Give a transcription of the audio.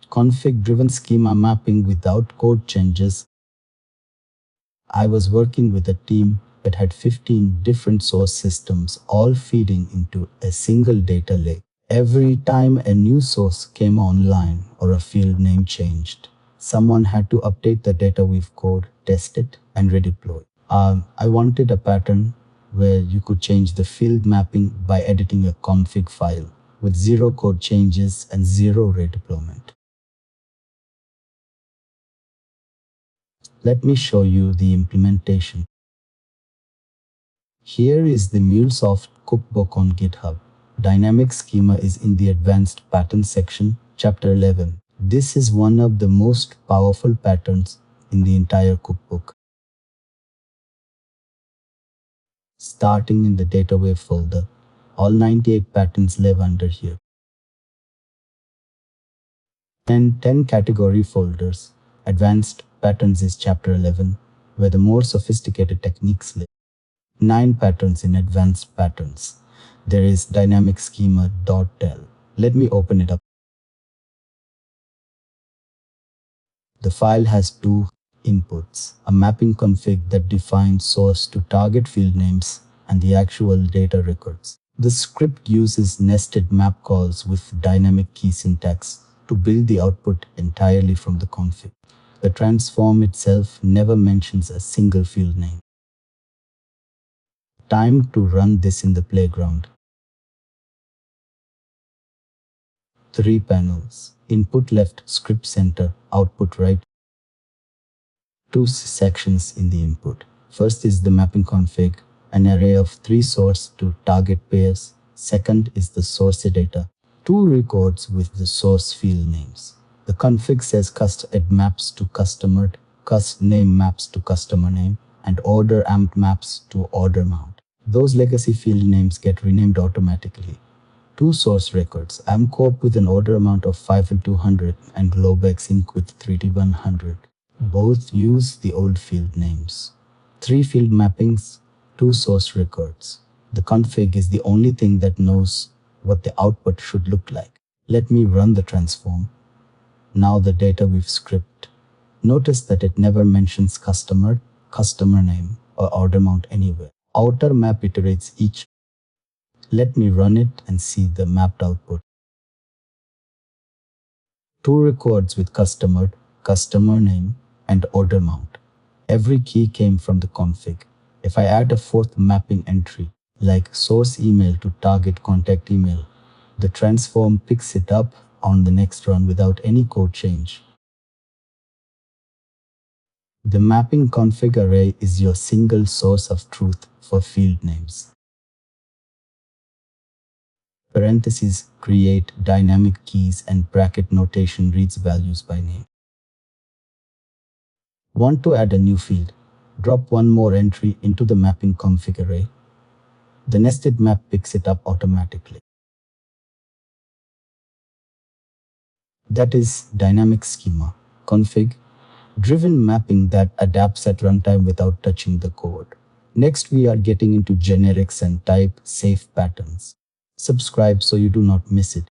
config-driven schema mapping without code changes. I was working with a team that had 15 different source systems all feeding into a single data lake. Every time a new source came online or a field name changed, someone had to update the DataWeave code, test it, and redeploy. I wanted a pattern where you could change the field mapping by editing a config file with zero code changes and zero redeployment. Let me show you the implementation. Here is the MuleSoft cookbook on GitHub. Dynamic schema is in the advanced pattern section, chapter 11. This is one of the most powerful patterns in the entire cookbook. Starting in the DataWeave folder, all 98 patterns live under here. And 10 category folders. Advanced patterns is chapter 11, where the more sophisticated techniques live. 9 patterns in advanced patterns. There is dynamic-schema.tel. Let me open it up. The file has 2 inputs, a mapping config that defines source to target field names and the actual data records. The script uses nested map calls with dynamic key syntax to build the output entirely from the config. The transform itself never mentions a single field name. Time to run this in the playground. 3 panels. Input left, script center, output right. 2 sections in the input. First is the mapping config, an array of 3 source to target pairs. Second is the source data, 2 records with the source field names. The config says cust ed maps to customer, cust name maps to customer name, and order amp maps to order mount. Those legacy field names get renamed automatically. 2 source records, AmCorp with an order amount of 5/200 and Globex Inc. with 3/100. Both use the old field names. 3 field mappings, 2 source records. The config is the only thing that knows what the output should look like. Let me run the transform. Now the DataWeave script. Notice that it never mentions customer, customer name, or order mount anywhere. Outer map iterates each. Let me run it and see the mapped output. 2 records with customer, customer name, and order mount. Every key came from the config. If I add a 4th mapping entry, like source email to target contact email, the transform picks it up on the next run without any code change. The mapping config array is your single source of truth for field names. Parentheses create dynamic keys and bracket notation reads values by name. Want to add a new field? Drop one more entry into the mapping config array. The nested map picks it up automatically. That is dynamic schema, config, driven mapping that adapts at runtime without touching the code. Next, we are getting into generics and type safe patterns. Subscribe so you do not miss it.